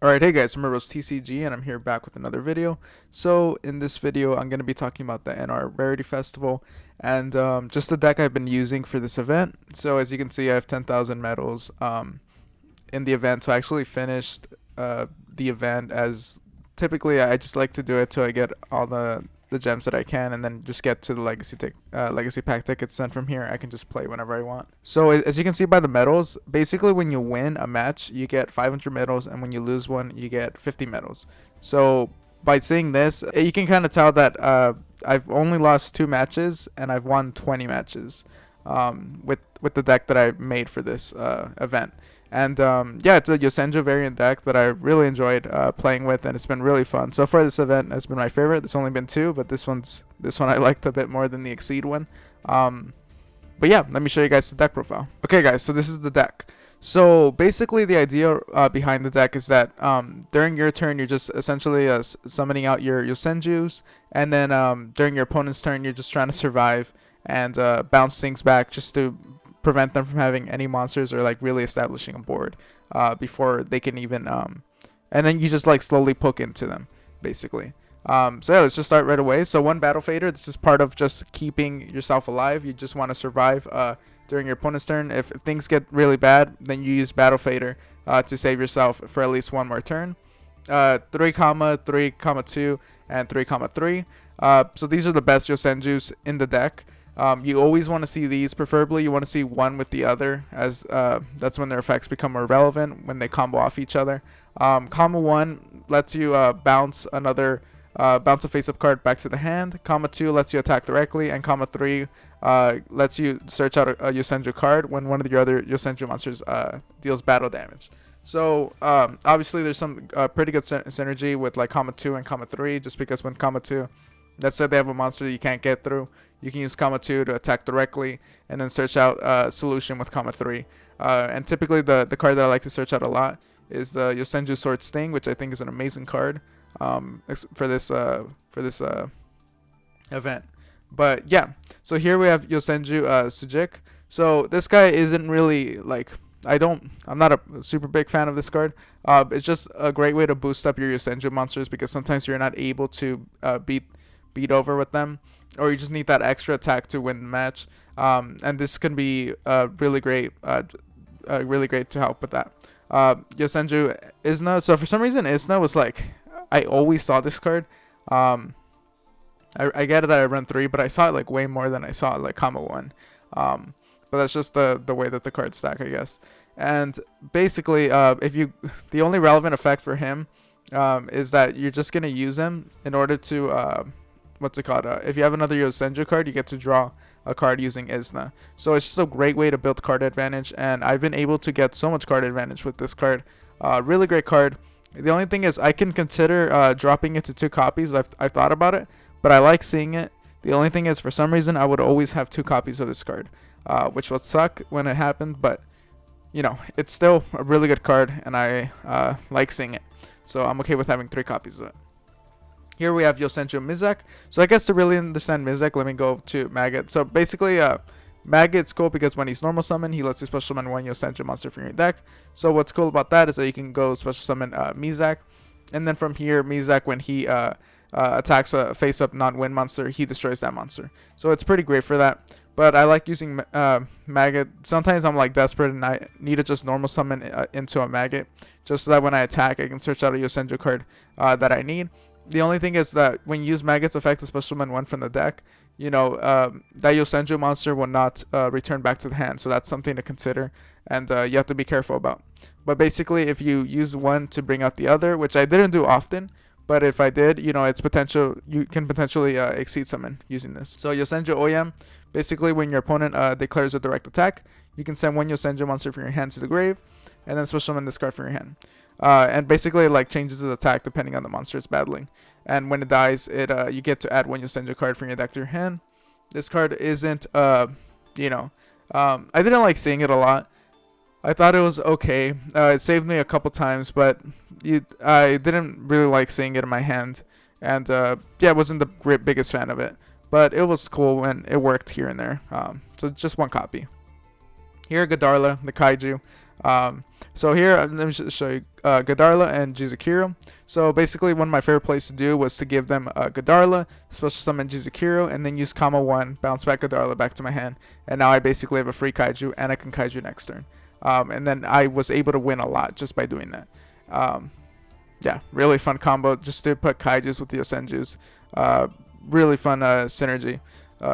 Alright, hey guys, I'm TCG and I'm here back with another video. So in this video, I'm going to be talking about the NR Rarity Festival and just the deck I've been using for this event. So as you can see, I have 10,000 medals in the event. So I actually finished the event as typically I just like to do it till I get all the gems that I can, and then just get to the legacy pack tickets. Then from here, I can just play whenever I want. So as you can see by the medals, basically when you win a match, you get 500 medals, and when you lose one, you get 50 medals. So by seeing this, you can kind of tell that I've only lost 2 matches and I've won 20 matches with the deck that I made for this event. And yeah, it's a Yosenju variant deck that I really enjoyed playing with, and it's been really fun. So far, this event has been my favorite. There's only been 2, but this one I liked a bit more than the Exceed one. But yeah, let me show you guys the deck profile. Okay, guys, so this is the deck. So basically, the idea behind the deck is that during your turn, you're just essentially summoning out your Yosenjus, and then during your opponent's turn, you're just trying to survive and bounce things back just to prevent them from having any monsters, or like really establishing a board before they can even and then you just like slowly poke into them basically. So yeah, let's just start right away. So one battle fader, this is part of just keeping yourself alive. You just want to survive during your opponent's turn. If things get really bad, then you use battle fader to save yourself for at least one more turn. 3 comma 3 comma 2 and 3 comma 3. So these are the best Yosenjus in the deck. You always want to see these. Preferably you want to see one with the other, as that's when their effects become more relevant, when they combo off each other. Comma 1 lets you bounce a face-up card back to the hand. Comma 2 lets you attack directly, and comma 3 lets you search out a Yosenju card when one of your other Yosenju monsters deals battle damage. So obviously there's some pretty good synergy with like comma 2 and comma 3, just because when comma 2, let's say they have a monster that you can't get through, you can use comma 2 to attack directly, and then search out a solution with comma 3. And typically the card that I like to search out a lot is the Yosenju Sword Sting, which I think is an amazing card for this event. But yeah, so here we have Yosenju Sujik. So this guy isn't really like, I'm not a super big fan of this card. It's just a great way to boost up your Yosenju monsters, because sometimes you're not able to beat over with them, or you just need that extra attack to win the match. And this can be really great to help with that. Yosenju Isna. So for some reason, Isna was like, I always saw this card. I get it that I run 3, but I saw it like way more than I saw like comma 1. But that's just the way that the cards stack, I guess. And basically, the only relevant effect for him is that you're just gonna use him in order to what's it called? If you have another Yosenju card, you get to draw a card using Isna. So it's just a great way to build card advantage, and I've been able to get so much card advantage with this card. Really great card. The only thing is I can consider dropping it to 2 copies. I've thought about it, but I like seeing it. The only thing is, for some reason, I would always have 2 copies of this card, which would suck when it happened, but you know, it's still a really good card, and I like seeing it. So I'm okay with having 3 copies of it. Here we have Yosenju Mizek. So I guess to really understand Mizek, let me go to Maggot. So basically, Maggot's cool because when he's normal summon, he lets you special summon 1 Yosenju monster from your deck. So what's cool about that is that you can go special summon Mizek, and then from here, Mizek, when he attacks a face-up non-win monster, he destroys that monster. So it's pretty great for that. But I like using Maggot. Sometimes I'm like desperate and I need to just normal summon into a Maggot, just so that when I attack, I can search out a Yosenju card that I need. The only thing is that when you use Maggot's effect to special summon 1 from the deck, you know, that Yosenju monster will not return back to the hand. So that's something to consider, and you have to be careful about. But basically, if you use one to bring out the other, which I didn't do often, but if I did, you know, you can potentially exceed summon using this. So Yosenju Oyam, basically when your opponent declares a direct attack, you can send 1 Yosenju monster from your hand to the grave, and then special summon this card from your hand. And basically it like changes its attack depending on the monster it's battling. And when it dies, you get to add 1 Yosenju card from your deck to your hand. This card isn't, I didn't like seeing it a lot. I thought it was okay. It saved me a couple times, but I didn't really like seeing it in my hand. And yeah, I wasn't the biggest fan of it. But it was cool and it worked here and there. So just 1 copy. Here, Gadarla, the Kaiju. So here, let me just show you Godarla and Jizukiro. So basically, one of my favorite plays to do was to give them Godarla, special summon Jizukiro, and then use Kama 1, bounce back Godarla back to my hand. And now I basically have a free Kaiju, and I can Kaiju next turn. And then I was able to win a lot just by doing that. Yeah, really fun combo just to put Kaijus with the Yosenjus. Really fun synergy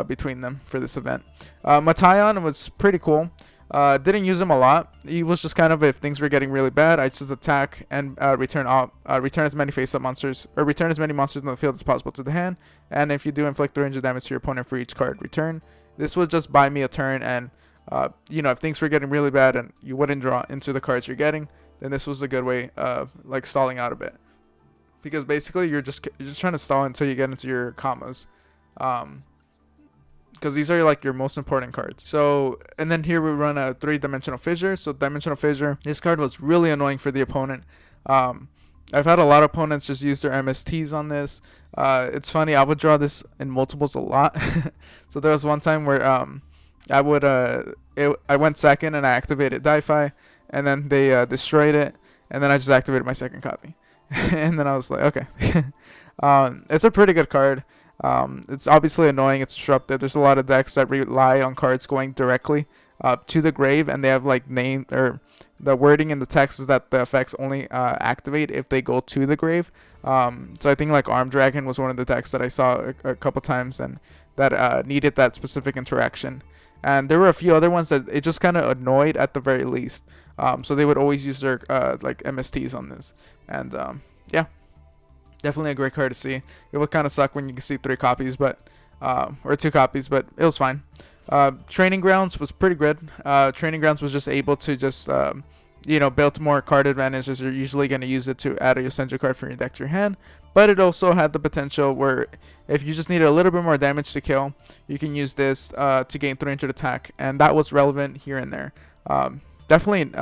between them for this event. Matayon was pretty cool. Didn't use him a lot. He was just kind of, if things were getting really bad, I just attack and return as many face-up monsters, or return as many monsters in the field as possible to the hand. And if you do inflict 300 damage to your opponent for each card return, this would just buy me a turn. And if things were getting really bad and you wouldn't draw into the cards you're getting, then this was a good way of like stalling out a bit. Because basically you're just trying to stall until you get into your commas. Because these are like your most important cards. So, and then here we run a 3-dimensional fissure. So dimensional fissure, this card was really annoying for the opponent. I've had a lot of opponents just use their MSTs on this. It's funny, I would draw this in multiples a lot. So there was one time where I went second and I activated Di-Fi, and then they destroyed it, and then I just activated my second copy. And then I was like, okay. It's a pretty good card. It's obviously annoying, it's disruptive. There's a lot of decks that rely on cards going directly to the grave, and they have like name, or the wording in the text is that the effects only activate if they go to the grave. So I think like Arm Dragon was one of the decks that I saw a couple times, and that needed that specific interaction. And there were a few other ones that it just kind of annoyed at the very least. So they would always use their like MSTs on this. And yeah, definitely a great card to see. It would kind of suck when you can see 3 copies, but or 2 copies, but it was fine. Training Grounds was pretty good. Training Grounds was just able to just build more card advantages. You're usually going to use it to add a Yosenju card from your deck to your hand, but it also had the potential where if you just needed a little bit more damage to kill, you can use this to gain 300 attack, and that was relevant here and there. Definitely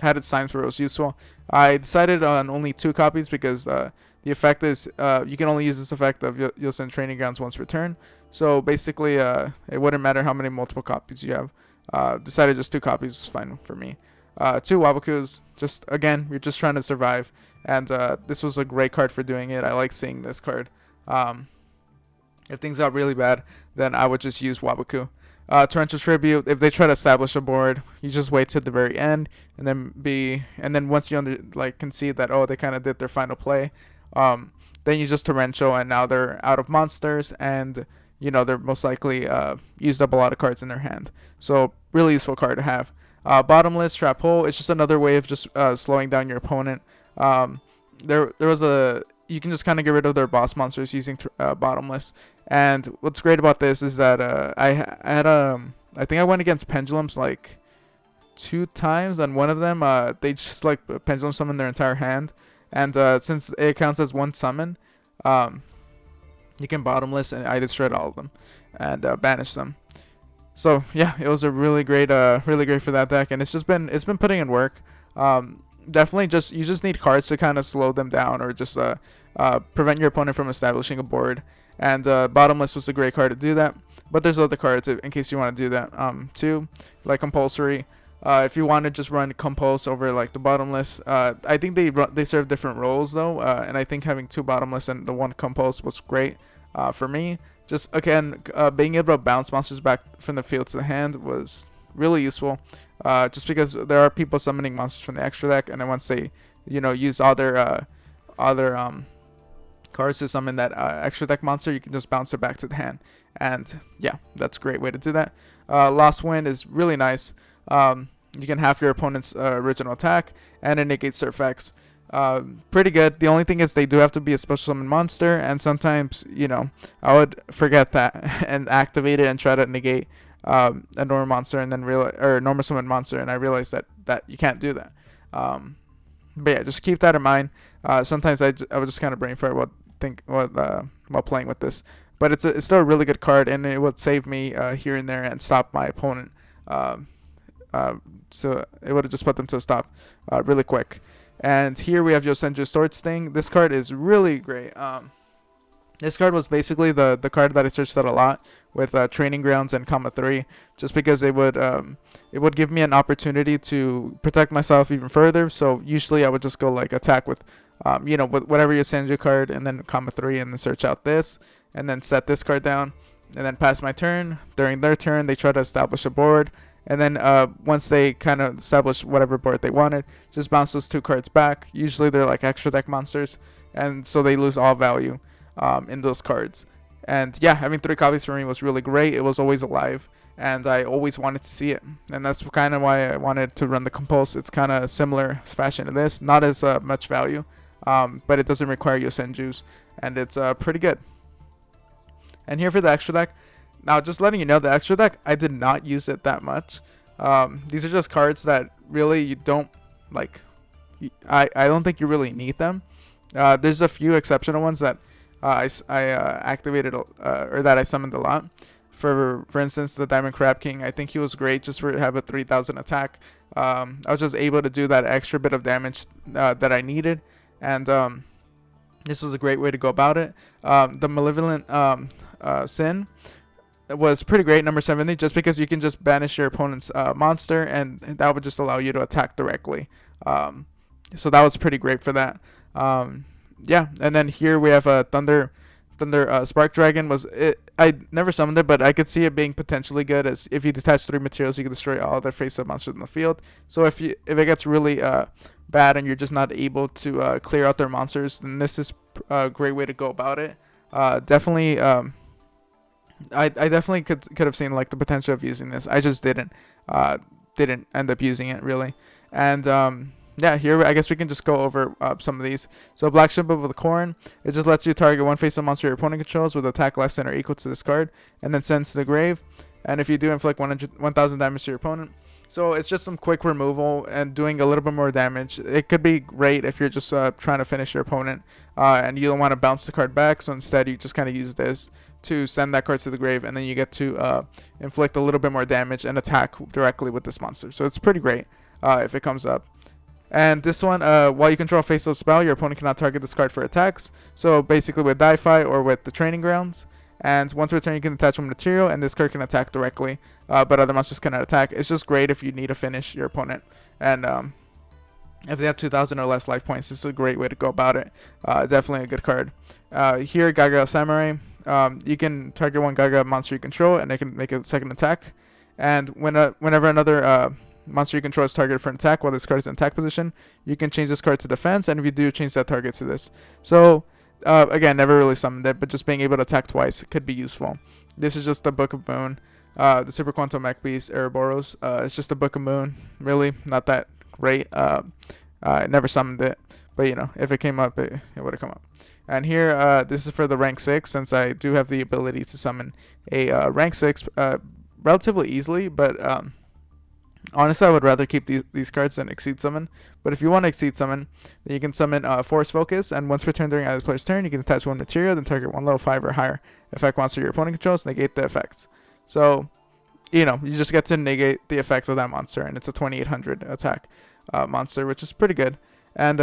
had its times where it was useful. I decided on only 2 copies because the effect is you can only use this effect of Yosen Training Grounds once per turn. So basically, it wouldn't matter how many multiple copies you have. Decided just 2 copies was fine for me. 2 Wabakus, just again, you're just trying to survive, and this was a great card for doing it. I like seeing this card. If things got really bad, then I would just use Wabaku. Torrential Tribute, if they try to establish a board, you just wait to the very end, and then once you can see that, oh, they kind of did their final play, then you just Torrential, and now they're out of monsters, and they're most likely used up a lot of cards in their hand. So really useful card to have. Bottomless Trap Hole, it's just another way of just slowing down your opponent. There was you can just kind of get rid of their boss monsters using Bottomless. And what's great about this is that I think I went against Pendulums like 2 times, and one of them they just like Pendulum summon their entire hand, and since it counts as 1 summon, you can Bottomless, and I destroyed all of them and banish them. So yeah, it was a really great for that deck, and it's been putting in work. Definitely you just need cards to kind of slow them down, or just prevent your opponent from establishing a board. And Bottomless was a great card to do that. But there's other cards in case you want to do that too, like Compulsory. If you want to just run Compulse over like the Bottomless, I think they serve different roles though, and I think having 2 Bottomless and the 1 Compulse was great for me. Just again, being able to bounce monsters back from the field to the hand was really useful. Just because there are people summoning monsters from the extra deck, and then once they, use other cards to summon that extra deck monster, you can just bounce it back to the hand. And yeah, that's a great way to do that. Lost Wind is really nice. You can half your opponent's original attack, and it negates their effects. Pretty good. The only thing is they do have to be a special summon monster, and sometimes I would forget that and activate it and try to negate a normal monster, and then normal summon monster, and I realized that you can't do that. But yeah, just keep that in mind. Sometimes I would just kind of brain fart while playing with this, but it's still a really good card, and it would save me here and there and stop my opponent. So it would have just put them to a stop really quick. And here we have Yosenju Sword Sting. This card is really great. This card was basically the card that I searched out a lot with Training Grounds and Comma 3, just because it would give me an opportunity to protect myself even further. So usually I would just go like attack with, with whatever Yosenju card, and then Comma 3, and then search out this, and then set this card down, and then pass my turn. During their turn, they try to establish a board, and then once they kind of establish whatever board they wanted, just bounce those 2 cards back. Usually they're like extra deck monsters, and so they lose all value in those cards. And yeah, having 3 copies for me was really great. It was always alive, and I always wanted to see it. And that's kind of why I wanted to run the Compulse. It's kind of similar fashion to this, not as much value, but it doesn't require Yosenjus, and it's pretty good. And here for the extra deck. Now, just letting you know, the extra deck, I did not use it that much. These are just cards that really you don't like. I don't think you really need them. There's a few exceptional ones that I activated or that I summoned a lot. For instance, the Diamond Crab King. I think he was great just for have a 3,000 attack. I was just able to do that extra bit of damage that I needed, and this was a great way to go about it. The Malevolent Sin was pretty great, number 70, just because you can just banish your opponent's monster, and that would just allow you to attack directly. So that was pretty great for that. Yeah, and then here we have a Thunder Spark Dragon. I never summoned it, but I could see it being potentially good, as if you detach 3 materials, you can destroy all other face-up monsters in the field. So if it gets really bad and you're just not able to clear out their monsters, then this is a great way to go about it. Definitely. I definitely could have seen like the potential of using this. I just didn't end up using it really. And yeah, here I guess we can just go over some of these. So Black Ship of the Corn, it just lets you target one face-up monster your opponent controls with attack less than or equal to this card, and then sends to the grave. And if you do, inflict 1,000 damage to your opponent. So it's just some quick removal and doing a little bit more damage. It could be great if you're just trying to finish your opponent and you don't want to bounce the card back. So instead, you just kind of use this to send that card to the grave, and then you get to inflict a little bit more damage and attack directly with this monster. So it's pretty great if it comes up. And this one, while you control a face-up spell, your opponent cannot target this card for attacks. So basically with Di-Fi or with the Training Grounds. And once per turn, you can attach one material, and this card can attack directly, but other monsters cannot attack. It's just great if you need to finish your opponent. And if they have 2,000 or less life points, this is a great way to go about it. Definitely a good card. Here, Gaga Samurai. You can target one Gaga monster you control, and they can make a second attack. And whenever another monster you control is targeted for an attack while this card is in attack position, you can change this card to defense, and if you do, change that target to this. So again, never really summoned it, but just being able to attack twice could be useful. This is just the Book of Moon, the Super Quantum Mech Beast, Ouroboros. It's just a Book of Moon, really not that great. I never summoned it, but if it came up, it would have come up. And here, this is for the rank 6, since I do have the ability to summon a rank 6 relatively easily, but honestly, I would rather keep these cards than Exceed Summon. But if you want to Exceed Summon, then you can summon Force Focus, and once per turn during either player's turn, you can attach one material, then target one level 5 or higher effect monster your opponent controls, negate the effects. So, you just get to negate the effect of that monster, and it's a 2,800 attack monster, which is pretty good. And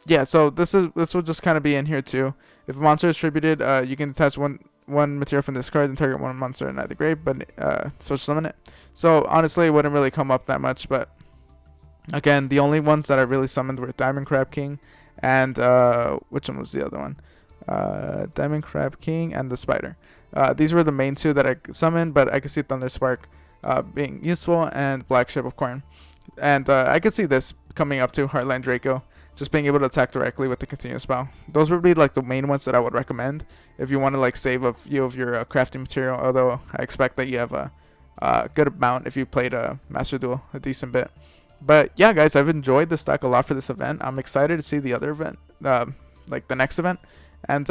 yeah, so this will just kind of be in here too. If a monster is tributed, you can attach one material from this card and target one monster in either grave, but special summon it. So honestly, it wouldn't really come up that much, but again, the only ones that I really summoned were Diamond Crab King and which one was the other one? Diamond Crab King and the Spider. These were the main 2 that I summoned, but I could see Thunder Spark being useful, and Black Ship of Corn. And I could see this coming up to Heartland Draco, just being able to attack directly with the continuous spell. Those would be like the main ones that I would recommend if you want to like save a few of your crafting material, although I expect that you have a good amount if you played a Master Duel a decent bit. But yeah, guys, I've enjoyed this deck a lot for this event. I'm excited to see the other event, like the next event. And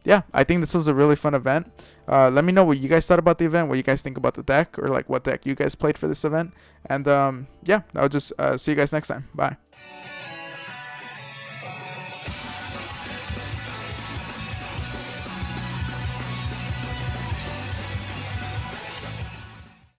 yeah, I think this was a really fun event. Let me know what you guys thought about the event, what you guys think about the deck, or like what deck you guys played for this event. And yeah, I'll just see you guys next time. Bye.